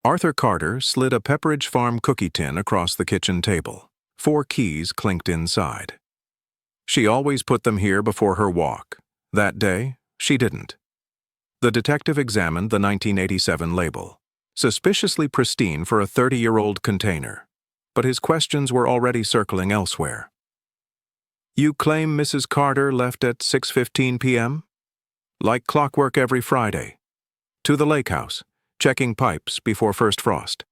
Arthur Carter slid a Pepperidge Farm cookie tin across the kitchen table. 4 keys clinked inside. She always put them here before her walk. That day, she didn't. The detective examined the 1987 label. Suspiciously pristine for a 30-year-old container. But his questions were already circling elsewhere. "You claim Mrs. Carter left at 6:15 p.m.? Like clockwork every Friday. To the lake house, checking pipes before first frost.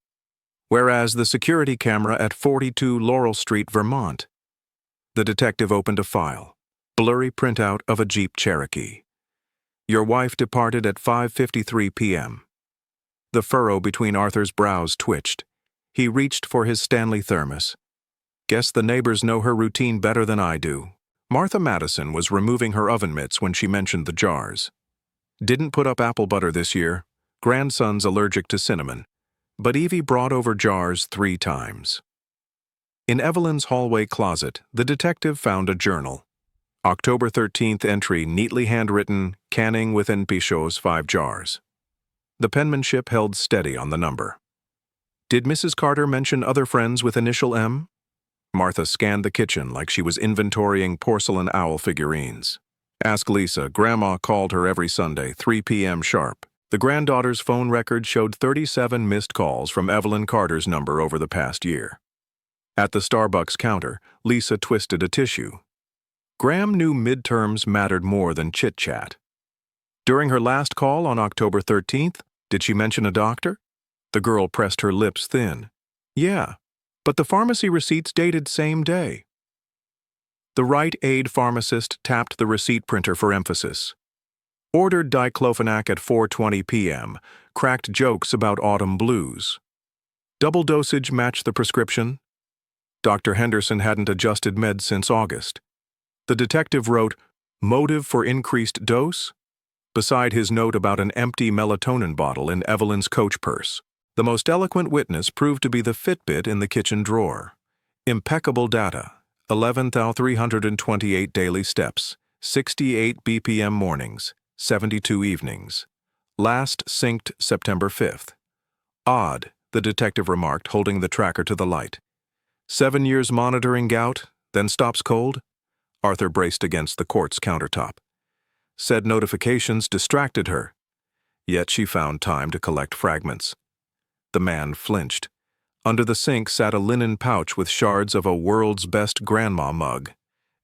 Whereas the security camera at 42 Laurel Street, Vermont." The detective opened a file, blurry printout of a Jeep Cherokee. "Your wife departed at 5:53 p.m. The furrow between Arthur's brows twitched. He reached for his Stanley thermos. "Guess the neighbors know her routine better than I do." Martha Madison was removing her oven mitts when she mentioned the jars. "Didn't put up apple butter this year. Grandson's allergic to cinnamon. But Evie brought over jars 3 times." In Evelyn's hallway closet, the detective found a journal. October 13th entry, neatly handwritten, "Canning within Pichot's 5 jars." The penmanship held steady on the number. Did Mrs. Carter mention other friends with initial M? Martha scanned the kitchen like she was inventorying porcelain owl figurines. "Ask Lisa. Grandma called her every Sunday, 3 p.m. sharp." The granddaughter's phone record showed 37 missed calls from Evelyn Carter's number over the past year. At the Starbucks counter, Lisa twisted a tissue. Graham knew midterms mattered more than chit-chat. During her last call on October 13th, did she mention a doctor? The girl pressed her lips thin. Yeah, but the pharmacy receipts dated same day. The Rite Aid pharmacist tapped the receipt printer for emphasis. Ordered diclofenac at 4:20 p.m., cracked jokes about autumn blues. Double dosage matched the prescription. Dr. Henderson hadn't adjusted meds since August. The detective wrote, "Motive for increased dose?" beside his note about an empty melatonin bottle in Evelyn's coach purse. The most eloquent witness proved to be the Fitbit in the kitchen drawer. Impeccable data, 11,328 daily steps, 68 BPM mornings, 72 evenings. Last synced September 5th. Odd, the detective remarked, holding the tracker to the light. 7 years monitoring gout, then stops cold? Arthur braced against the quartz countertop. Said notifications distracted her. Yet she found time to collect fragments. The man flinched. Under the sink sat a linen pouch with shards of a world's best grandma mug.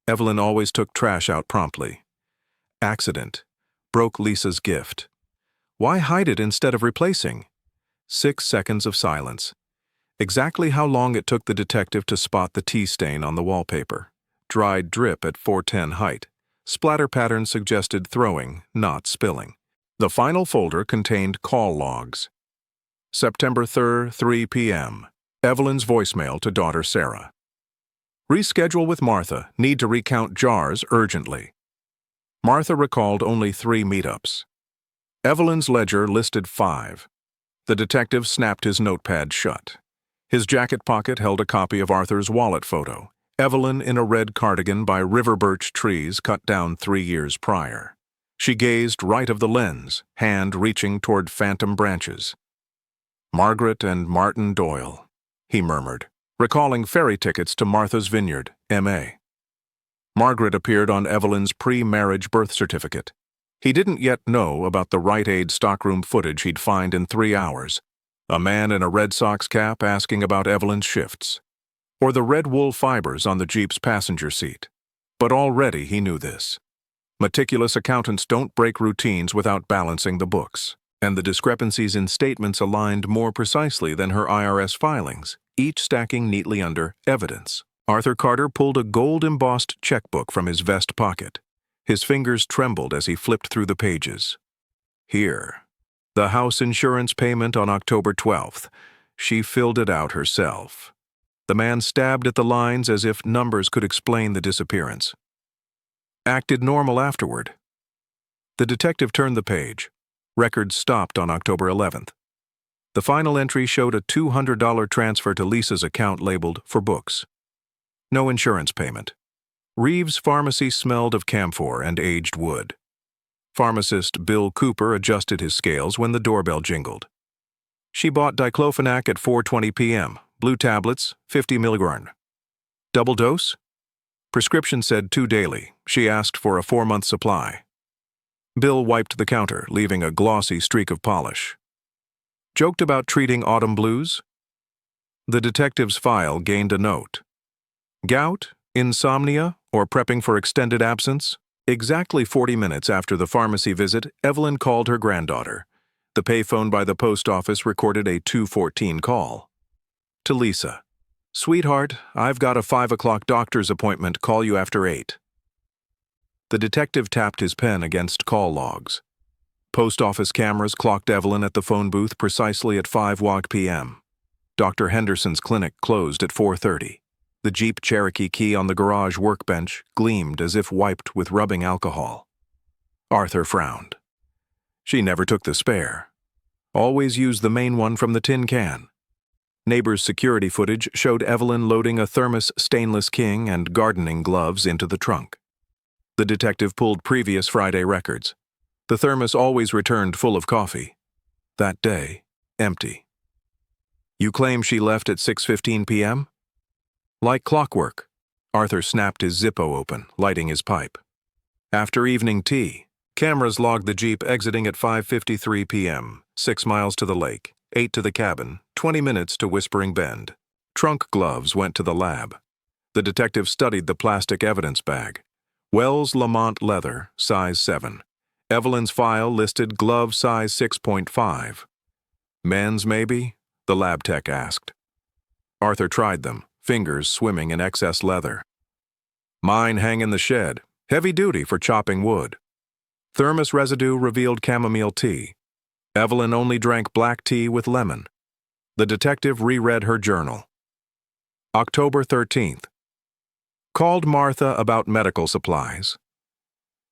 Evelyn always took trash out promptly. Accident. Broke Lisa's gift. Why hide it instead of replacing? 6 seconds of silence. Exactly how long it took the detective to spot the tea stain on the wallpaper. Dried drip at 410 height. Splatter pattern suggested throwing, not spilling. The final folder contained call logs. September 3rd, 3 p.m. Evelyn's voicemail to daughter Sarah. Reschedule with Martha. Need to recount jars urgently. Martha recalled only 3 meetups. Evelyn's ledger listed 5. The detective snapped his notepad shut. His jacket pocket held a copy of Arthur's wallet photo. Evelyn in a red cardigan by river birch trees cut down 3 years prior. She gazed right of the lens, hand reaching toward phantom branches. "Margaret and Martin Doyle," he murmured, recalling ferry tickets to Martha's Vineyard, M.A. Margaret appeared on Evelyn's pre-marriage birth certificate. He didn't yet know about the Rite Aid stockroom footage he'd find in 3 hours. A man in a Red Sox cap asking about Evelyn's shifts. Or the red wool fibers on the Jeep's passenger seat. But already he knew this. Meticulous accountants don't break routines without balancing the books. And the discrepancies in statements aligned more precisely than her IRS filings, each stacking neatly under evidence. Arthur Carter pulled a gold-embossed checkbook from his vest pocket. His fingers trembled as he flipped through the pages. Here. The house insurance payment on October 12th. She filled it out herself. The man stabbed at the lines as if numbers could explain the disappearance. Acted normal afterward. The detective turned the page. Records stopped on October 11th. The final entry showed a $200 transfer to Lisa's account labeled for books. No insurance payment. Reeves' pharmacy smelled of camphor and aged wood. Pharmacist Bill Cooper adjusted his scales when the doorbell jingled. She bought diclofenac at 4:20 p.m., blue tablets, 50 mg. Double dose? Prescription said 2 daily. She asked for a 4-month supply. Bill wiped the counter, leaving a glossy streak of polish. Joked about treating autumn blues? The detective's file gained a note. Gout, insomnia, or prepping for extended absence? Exactly 40 minutes after the pharmacy visit, Evelyn called her granddaughter. The payphone by the post office recorded a 2:14 call. To Lisa. Sweetheart, I've got a 5 o'clock doctor's appointment. Call you after 8. The detective tapped his pen against call logs. Post office cameras clocked Evelyn at the phone booth precisely at 5 p.m. Dr. Henderson's clinic closed at 4:30. The Jeep Cherokee key on the garage workbench gleamed as if wiped with rubbing alcohol. Arthur frowned. She never took the spare. Always used the main one from the tin can. Neighbors' security footage showed Evelyn loading a thermos stainless king and gardening gloves into the trunk. The detective pulled previous Friday records. The thermos always returned full of coffee. That day, empty. You claim she left at 6:15 p.m.? Like clockwork. Arthur snapped his Zippo open, lighting his pipe. After evening tea, cameras logged the Jeep exiting at 5:53 p.m., 6 miles to the lake, 8 to the cabin, 20 minutes to Whispering Bend. Trunk gloves went to the lab. The detective studied the plastic evidence bag. Wells Lamont leather, size 7. Evelyn's file listed glove size 6.5. Men's, maybe? The lab tech asked. Arthur tried them, fingers swimming in excess leather. Mine hang in the shed, heavy duty for chopping wood. Thermos residue revealed chamomile tea. Evelyn only drank black tea with lemon. The detective reread her journal. October 13th. Called Martha about medical supplies.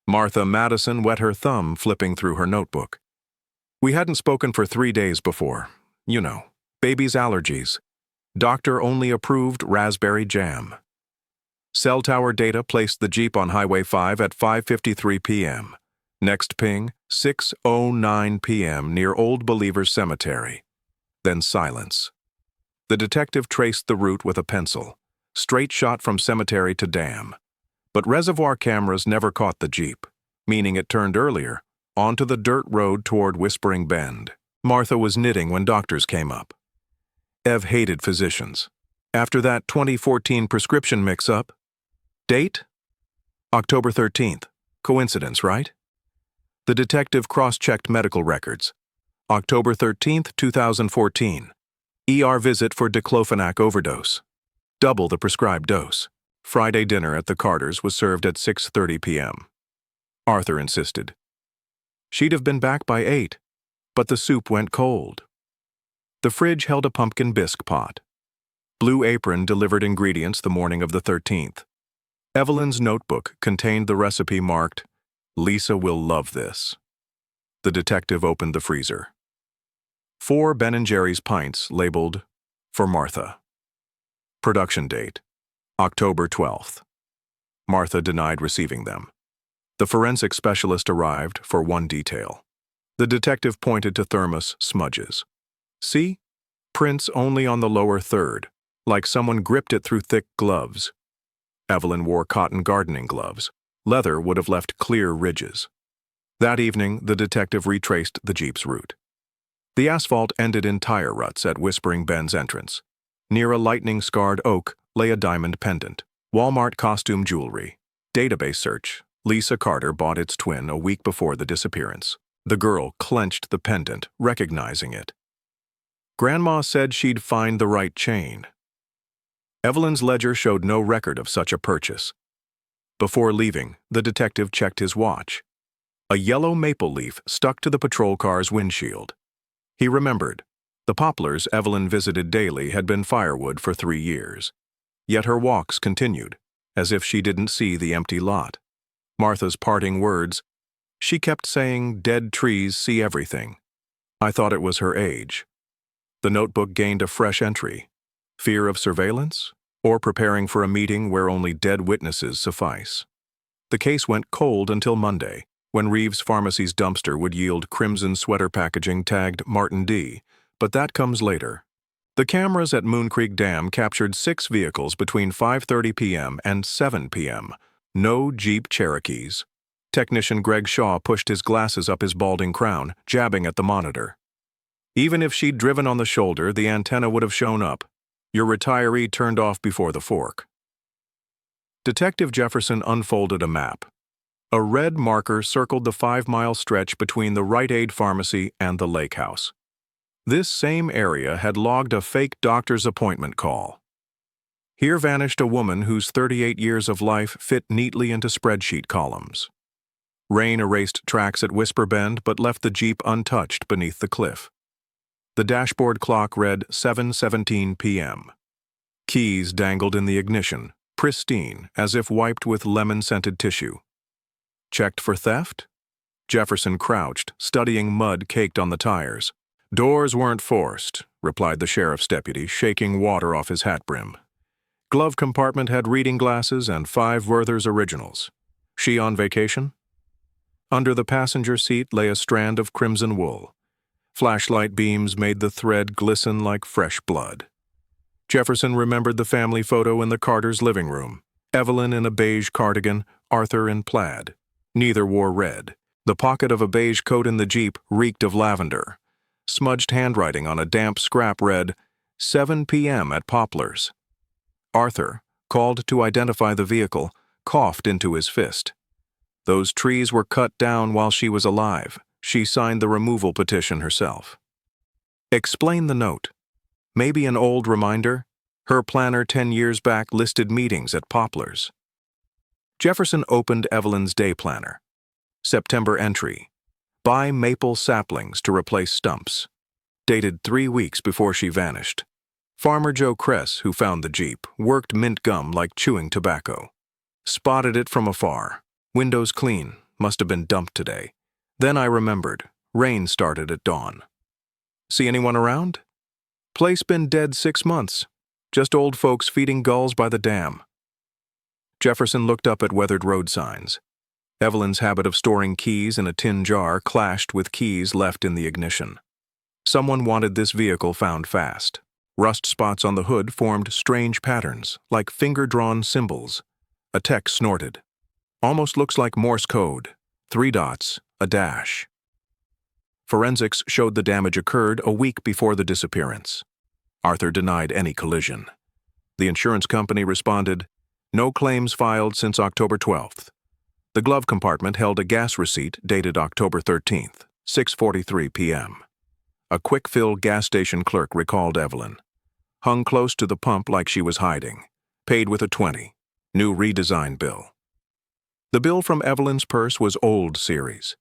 Martha Madison wet her thumb flipping through her notebook. We hadn't spoken for 3 days before. You know, baby's allergies. Doctor only approved raspberry jam. Cell tower data placed the Jeep on Highway 5 at 5:53 p.m. Next ping, 6:09 p.m. near Old Believers Cemetery. Then silence. The detective traced the route with a pencil. Straight shot from cemetery to dam. But reservoir cameras never caught the Jeep, meaning it turned earlier, onto the dirt road toward Whispering Bend. Martha was knitting when doctors came up. Ev hated physicians. After that 2014 prescription mix-up. Date? October 13th. Coincidence, right? The detective cross-checked medical records. October 13th, 2014. ER visit for diclofenac overdose. Double the prescribed dose. Friday dinner at the Carters was served at 6:30 p.m. Arthur insisted. She'd have been back by 8, but the soup went cold. The fridge held a pumpkin bisque pot. Blue Apron delivered ingredients the morning of the 13th. Evelyn's notebook contained the recipe marked, "Lisa will love this." The detective opened the freezer. 4 Ben & Jerry's pints labeled, "For Martha." Production date, October 12th. Martha denied receiving them. The forensic specialist arrived for one detail. The detective pointed to thermos smudges. See? Prints only on the lower third, like someone gripped it through thick gloves. Evelyn wore cotton gardening gloves. Leather would have left clear ridges. That evening, the detective retraced the Jeep's route. The asphalt ended in tire ruts at Whispering Bend's entrance. Near a lightning-scarred oak lay a diamond pendant. Walmart costume jewelry. Database search. Lisa Carter bought its twin a week before the disappearance. The girl clenched the pendant, recognizing it. Grandma said she'd find the right chain. Evelyn's ledger showed no record of such a purchase. Before leaving, the detective checked his watch. A yellow maple leaf stuck to the patrol car's windshield. He remembered. The poplars Evelyn visited daily had been firewood for 3 years. Yet her walks continued, as if she didn't see the empty lot. Martha's parting words, she kept saying, "Dead trees see everything." I thought it was her age. The notebook gained a fresh entry. Fear of surveillance? Or preparing for a meeting where only dead witnesses suffice? The case went cold until Monday, when Reeves Pharmacy's dumpster would yield crimson sweater packaging tagged Martin D., but that comes later. The cameras at Moon Creek Dam captured 6 vehicles between 5:30 p.m. and 7 p.m. No Jeep Cherokees. Technician Greg Shaw pushed his glasses up his balding crown, jabbing at the monitor. Even if she'd driven on the shoulder, the antenna would have shown up. Your retiree turned off before the fork. Detective Jefferson unfolded a map. A red marker circled the 5-mile stretch between the Rite Aid Pharmacy and the lake house. This same area had logged a fake doctor's appointment call. Here vanished a woman whose 38 years of life fit neatly into spreadsheet columns. Rain erased tracks at Whisper Bend but left the Jeep untouched beneath the cliff. The dashboard clock read 7:17 p.m. Keys dangled in the ignition, pristine, as if wiped with lemon-scented tissue. Checked for theft? Jefferson crouched, studying mud caked on the tires. Doors weren't forced, replied the sheriff's deputy, shaking water off his hat brim. Glove compartment had reading glasses and 5 Werther's originals. She on vacation? Under the passenger seat lay a strand of crimson wool. Flashlight beams made the thread glisten like fresh blood. Jefferson remembered the family photo in the Carters' living room. Evelyn in a beige cardigan, Arthur in plaid. Neither wore red. The pocket of a beige coat in the Jeep reeked of lavender. Smudged handwriting on a damp scrap read, 7 p.m. at Poplars. Arthur, called to identify the vehicle, coughed into his fist. Those trees were cut down while she was alive. She signed the removal petition herself. Explain the note. Maybe an old reminder? Her planner 10 years back listed meetings at Poplars. Jefferson opened Evelyn's day planner. September entry. Buy maple saplings to replace stumps. Dated 3 weeks before she vanished. Farmer Joe Kress, who found the Jeep, worked mint gum like chewing tobacco. Spotted it from afar. Windows clean. Must have been dumped today. Then I remembered. Rain started at dawn. See anyone around? Place been dead 6 months. Just old folks feeding gulls by the dam. Jefferson looked up at weathered road signs. Evelyn's habit of storing keys in a tin jar clashed with keys left in the ignition. Someone wanted this vehicle found fast. Rust spots on the hood formed strange patterns, like finger-drawn symbols. A text snorted. Almost looks like Morse code. 3 dots, a dash. Forensics showed the damage occurred a week before the disappearance. Arthur denied any collision. The insurance company responded, no claims filed since October 12th. The glove compartment held a gas receipt dated October 13th, 6:43 p.m. A quick-fill gas station clerk recalled Evelyn. Hung close to the pump like she was hiding. Paid with a 20. New redesign bill. The bill from Evelyn's purse was old series.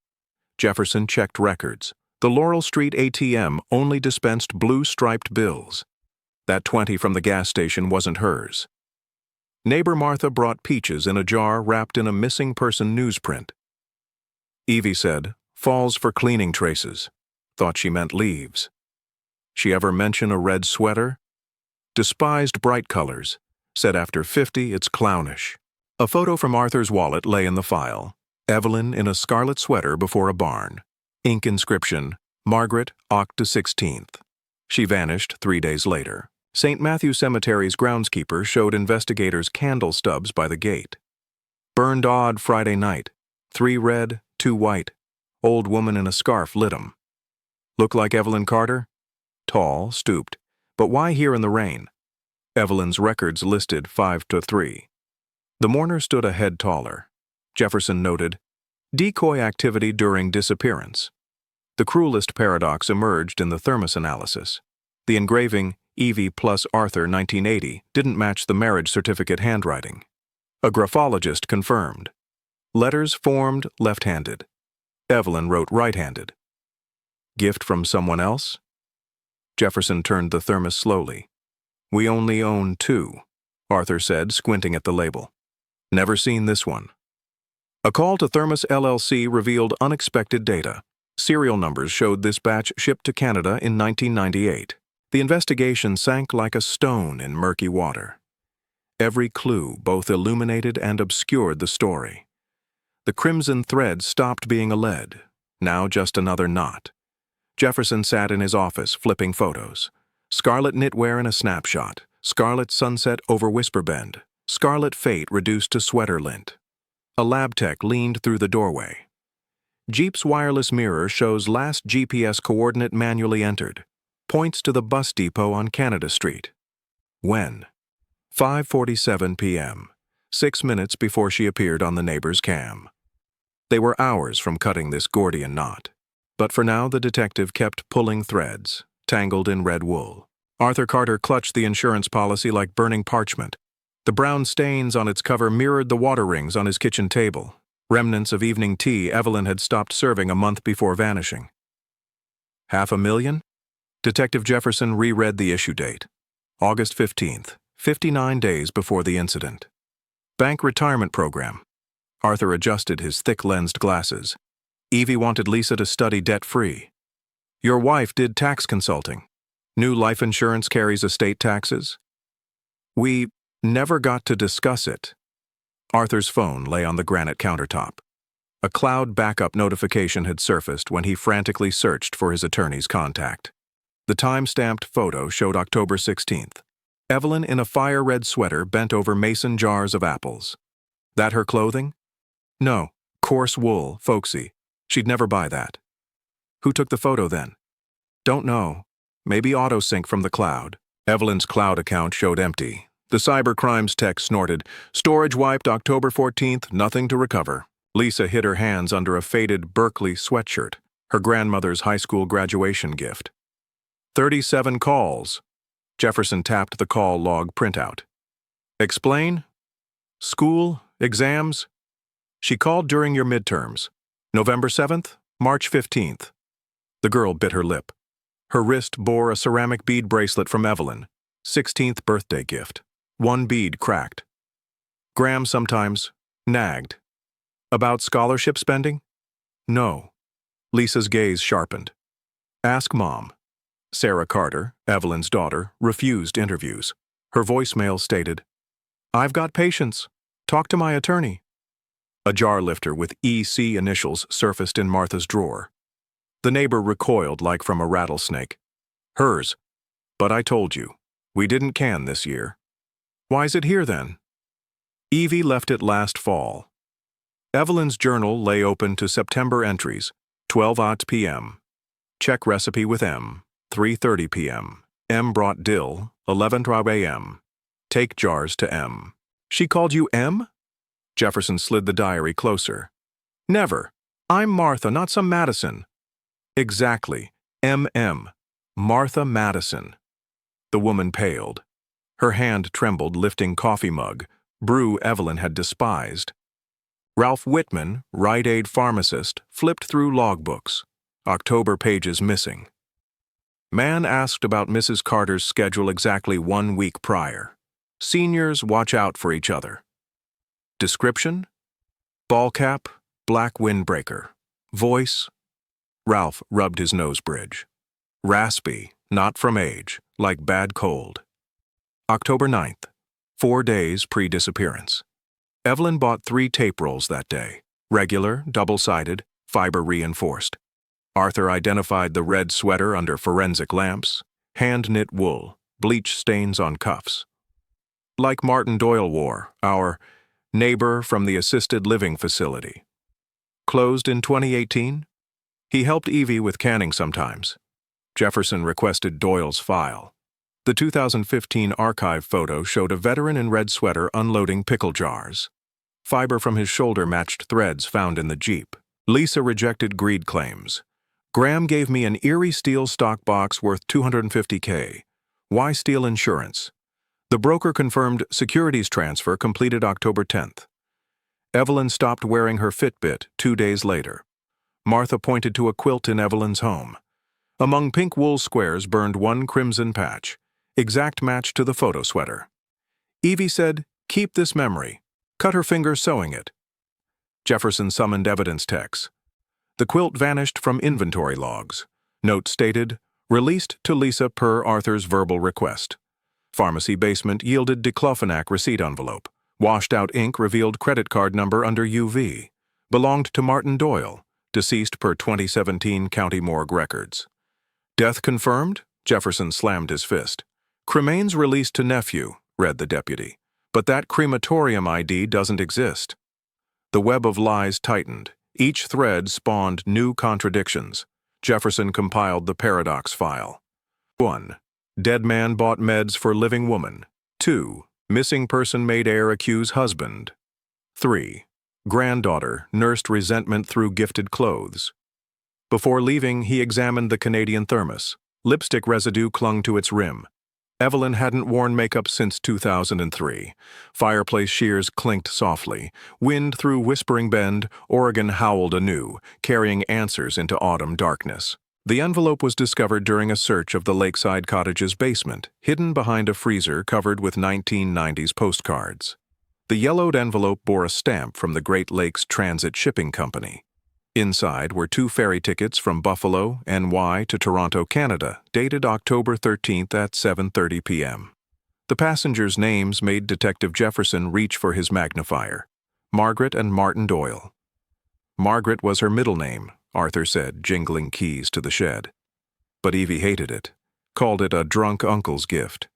Jefferson checked records. The Laurel Street ATM only dispensed blue-striped bills. That 20 from the gas station wasn't hers. Neighbor Martha brought peaches in a jar wrapped in a missing person newsprint. Evie said, falls for cleaning traces. Thought she meant leaves. She ever mention a red sweater? Despised bright colors. Said after 50 it's clownish. A photo from Arthur's wallet lay in the file. Evelyn in a scarlet sweater before a barn. Ink inscription, Margaret, Oct. 16th. She vanished 3 days later. St. Matthew Cemetery's groundskeeper showed investigators candle stubs by the gate. Burned odd Friday night. 3 red, 2 white. Old woman in a scarf lit 'em. Look like Evelyn Carter? Tall, stooped. But why here in the rain? Evelyn's records listed 5 to 3. The mourner stood a head taller. Jefferson noted, decoy activity during disappearance. The cruelest paradox emerged in the thermos analysis. The engraving, Evie plus Arthur 1980, didn't match the marriage certificate handwriting. A graphologist confirmed. Letters formed left-handed. Evelyn wrote right-handed. Gift from someone else? Jefferson turned the thermos slowly. We only own 2, Arthur said, squinting at the label. Never seen this one. A call to Thermos LLC revealed unexpected data. Serial numbers showed this batch shipped to Canada in 1998. The investigation sank like a stone in murky water. Every clue both illuminated and obscured the story. The crimson thread stopped being a lead, now just another knot. Jefferson sat in his office, flipping photos. Scarlet knitwear in a snapshot, scarlet sunset over Whisper Bend, scarlet fate reduced to sweater lint. A lab tech leaned through the doorway. Jeep's wireless mirror shows last GPS coordinate manually entered. Points to the bus depot on Canada Street. When? 5:47 p.m., 6 minutes before she appeared on the neighbor's cam. They were hours from cutting this Gordian knot. But for now, the detective kept pulling threads, tangled in red wool. Arthur Carter clutched the insurance policy like burning parchment. The brown stains on its cover mirrored the water rings on his kitchen table. Remnants of evening tea Evelyn had stopped serving a month before vanishing. $500,000? Detective Jefferson reread the issue date. August 15th, 59 days before the incident. Bank retirement program. Arthur adjusted his thick-lensed glasses. Evie wanted Lisa to study debt-free. Your wife did tax consulting. New life insurance carries estate taxes. We never got to discuss it. Arthur's phone lay on the granite countertop. A cloud backup notification had surfaced when he frantically searched for his attorney's contact. The time-stamped photo showed October 16th. Evelyn in a fire-red sweater bent over mason jars of apples. That her clothing? No, coarse wool, folksy. She'd never buy that. Who took the photo then? Don't know. Maybe autosync from the cloud. Evelyn's cloud account showed empty. The cybercrimes tech snorted, storage wiped October 14th, nothing to recover. Lisa hid her hands under a faded Berkeley sweatshirt, her grandmother's high school graduation gift. 37 calls. Jefferson tapped the call log printout. Explain? School? Exams? She called during your midterms. November 7th, March 15th. The girl bit her lip. Her wrist bore a ceramic bead bracelet from Evelyn, 16th birthday gift. One bead cracked. Graham sometimes nagged. About scholarship spending? No. Lisa's gaze sharpened. Ask Mom. Sarah Carter, Evelyn's daughter, refused interviews. Her voicemail stated, I've got patience. Talk to my attorney. A jar lifter with EC initials surfaced in Martha's drawer. The neighbor recoiled like from a rattlesnake. Hers. But I told you. We didn't can this year. Why's it here then? Evie left it last fall. Evelyn's journal lay open to September entries, 12 p.m. Check recipe with M, 3:30 p.m. M brought dill, 11 a.m. Take jars to M. She called you M? Jefferson slid the diary closer. Never. I'm Martha, not some Madison. Exactly. M.M. Martha Madison. The woman paled. Her hand trembled, lifting coffee mug, brew Evelyn had despised. Ralph Whitman, Rite Aid pharmacist, flipped through logbooks. October pages missing. Man asked about Mrs. Carter's schedule exactly 1 week prior. Seniors watch out for each other. Description? Ball cap, black windbreaker. Voice? Ralph rubbed his nose bridge. Raspy, not from age, like bad cold. October 9th, 4 days pre-disappearance. Evelyn bought 3 tape rolls that day. Regular, double-sided, fiber-reinforced. Arthur identified the red sweater under forensic lamps, hand-knit wool, bleach stains on cuffs. Like Martin Doyle wore, our neighbor from the assisted living facility. Closed in 2018? He helped Evie with canning sometimes. Jefferson requested Doyle's file. The 2015 archive photo showed a veteran in red sweater unloading pickle jars. Fiber from his shoulder matched threads found in the Jeep. Lisa rejected greed claims. Graham gave me an Erie steel stock box worth $250K. Why steal insurance? The broker confirmed securities transfer completed October 10th. Evelyn stopped wearing her Fitbit 2 days later. Martha pointed to a quilt in Evelyn's home. Among pink wool squares burned one crimson patch, exact match to the photo sweater. Evie said, keep this memory. Cut her finger sewing it. Jefferson summoned evidence techs. The quilt vanished from inventory logs. Note stated, released to Lisa per Arthur's verbal request. Pharmacy basement yielded diclofenac receipt envelope. Washed out ink revealed credit card number under UV. Belonged to Martin Doyle, deceased per 2017 county morgue records. Death confirmed? Jefferson slammed his fist. Cremains released to nephew, read the deputy. But that crematorium ID doesn't exist. The web of lies tightened. Each thread spawned new contradictions. Jefferson compiled the paradox file. 1. Dead man bought meds for living woman. 2. Missing person made heir accuse husband. 3. Granddaughter nursed resentment through gifted clothes. Before leaving, he examined the Canadian thermos. Lipstick residue clung to its rim. Evelyn hadn't worn makeup since 2003. Fireplace shears clinked softly. Wind through Whispering Bend, Oregon howled anew, carrying answers into autumn darkness. The envelope was discovered during a search of the lakeside cottage's basement, hidden behind a freezer covered with 1990s postcards. The yellowed envelope bore a stamp from the Great Lakes Transit Shipping Company. Inside were 2 ferry tickets from Buffalo, NY to Toronto, Canada, dated October 13th at 7:30 p.m. The passengers' names made Detective Jefferson reach for his magnifier. Margaret and Martin Doyle. Margaret was her middle name, Arthur said, jingling keys to the shed. But Evie hated it, called it a drunk uncle's gift.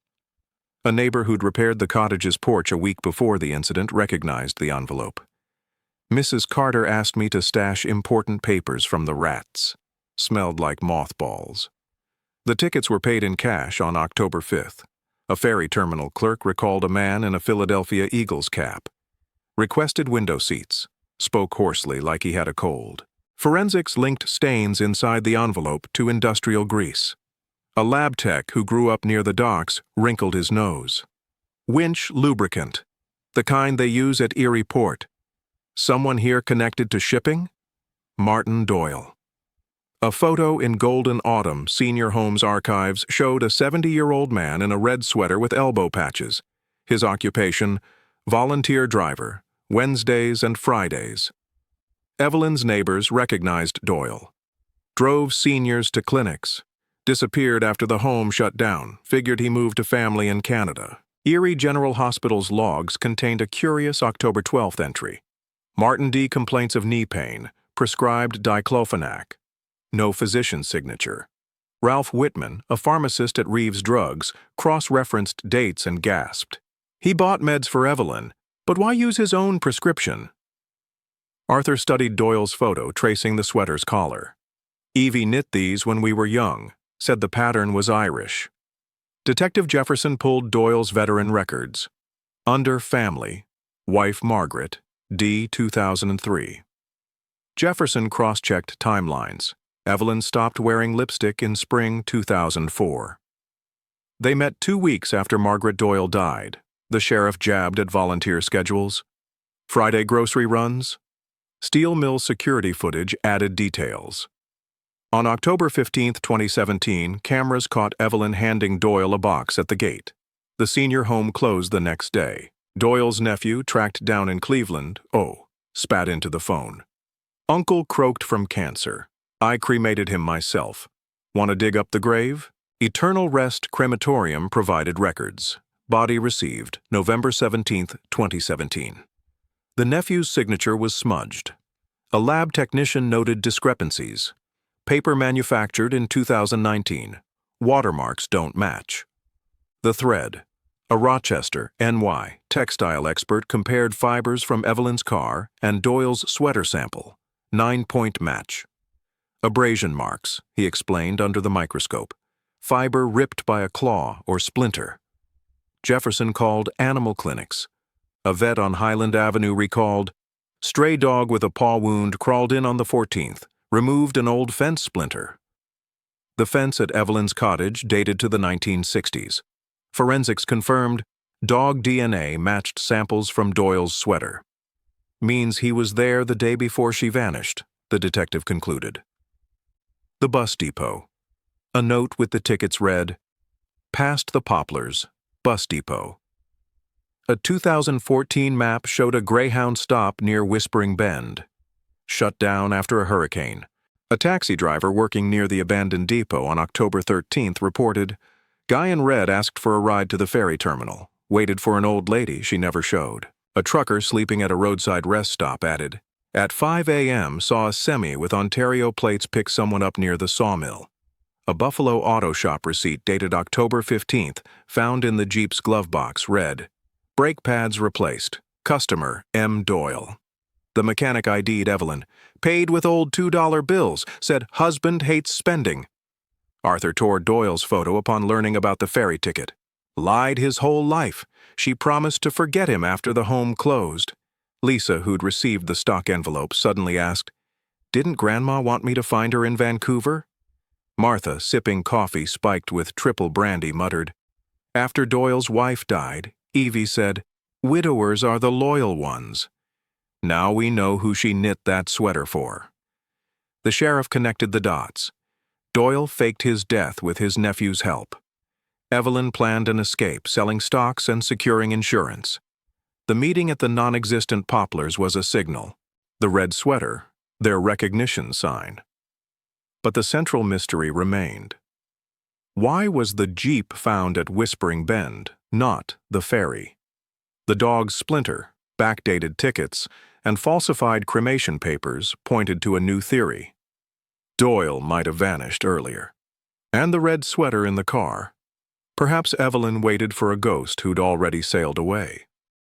A neighbor who'd repaired the cottage's porch a week before the incident recognized the envelope. Mrs. Carter asked me to stash important papers from the rats. Smelled like mothballs. The tickets were paid in cash on October 5th. A ferry terminal clerk recalled a man in a Philadelphia Eagles cap. Requested window seats. Spoke hoarsely like he had a cold. Forensics linked stains inside the envelope to industrial grease. A lab tech who grew up near the docks wrinkled his nose. Winch lubricant. The kind they use at Erie Port. Someone here connected to shipping? Martin Doyle. A photo in Golden Autumn Senior Homes archives showed a 70-year-old man in a red sweater with elbow patches. His occupation, volunteer driver, Wednesdays and Fridays. Evelyn's neighbors recognized Doyle. Drove seniors to clinics. Disappeared after the home shut down, figured he moved to family in Canada. Erie General Hospital's logs contained a curious October 12th entry. Martin D. complaints of knee pain, prescribed diclofenac. No physician signature. Ralph Whitman, a pharmacist at Reeves Drugs, cross-referenced dates and gasped. He bought meds for Evelyn, but why use his own prescription? Arthur studied Doyle's photo, tracing the sweater's collar. Evie knit these when we were young, said the pattern was Irish. Detective Jefferson pulled Doyle's veteran records. Under family, wife Margaret, D. 2003. Jefferson cross-checked timelines. Evelyn stopped wearing lipstick in spring 2004. They met 2 weeks after Margaret Doyle died. The sheriff jabbed at volunteer schedules. Friday grocery runs. Steel mill security footage added details. On October 15, 2017, cameras caught Evelyn handing Doyle a box at the gate. The senior home closed the next day. Doyle's nephew, tracked down in Cleveland, spat into the phone. Uncle croaked from cancer. I cremated him myself. Want to dig up the grave? Eternal Rest Crematorium provided records. Body received, November 17, 2017. The nephew's signature was smudged. A lab technician noted discrepancies. Paper manufactured in 2019. Watermarks don't match. The thread. A Rochester, NY, textile expert compared fibers from Evelyn's car and Doyle's sweater sample. 9-point match. Abrasion marks, he explained under the microscope. Fiber ripped by a claw or splinter. Jefferson called animal clinics. A vet on Highland Avenue recalled, stray dog with a paw wound crawled in on the 14th, removed an old fence splinter. The fence at Evelyn's cottage dated to the 1960s. Forensics confirmed dog DNA matched samples from Doyle's sweater. Means he was there the day before she vanished, the detective concluded. The bus depot. A note with the tickets read, Past the Poplars, Bus Depot. A 2014 map showed a Greyhound stop near Whispering Bend. Shut down after a hurricane. A taxi driver working near the abandoned depot on October 13th reported, Guy in red asked for a ride to the ferry terminal. Waited for an old lady she never showed. A trucker sleeping at a roadside rest stop added, At 5 a.m. saw a semi with Ontario plates pick someone up near the sawmill. A Buffalo Auto Shop receipt dated October 15th, found in the Jeep's glove box, read, "Brake pads replaced. Customer M. Doyle." The mechanic ID'd Evelyn. "Paid with old $2 bills. Said husband hates spending." Arthur tore Doyle's photo upon learning about the ferry ticket. Lied his whole life. She promised to forget him after the home closed. Lisa, who'd received the stock envelope, suddenly asked, "Didn't Grandma want me to find her in Vancouver?" Martha, sipping coffee spiked with triple brandy, muttered, "After Doyle's wife died, Evie said, 'Widowers are the loyal ones.' Now we know who she knit that sweater for." The sheriff connected the dots. Doyle faked his death with his nephew's help. Evelyn planned an escape, selling stocks and securing insurance. The meeting at the non-existent Poplars was a signal. The red sweater, their recognition sign. But the central mystery remained. Why was the Jeep found at Whispering Bend, not the ferry? The dog's splinter, backdated tickets, and falsified cremation papers pointed to a new theory. Doyle might have vanished earlier. And the red sweater in the car. Perhaps Evelyn waited for a ghost who'd already sailed away.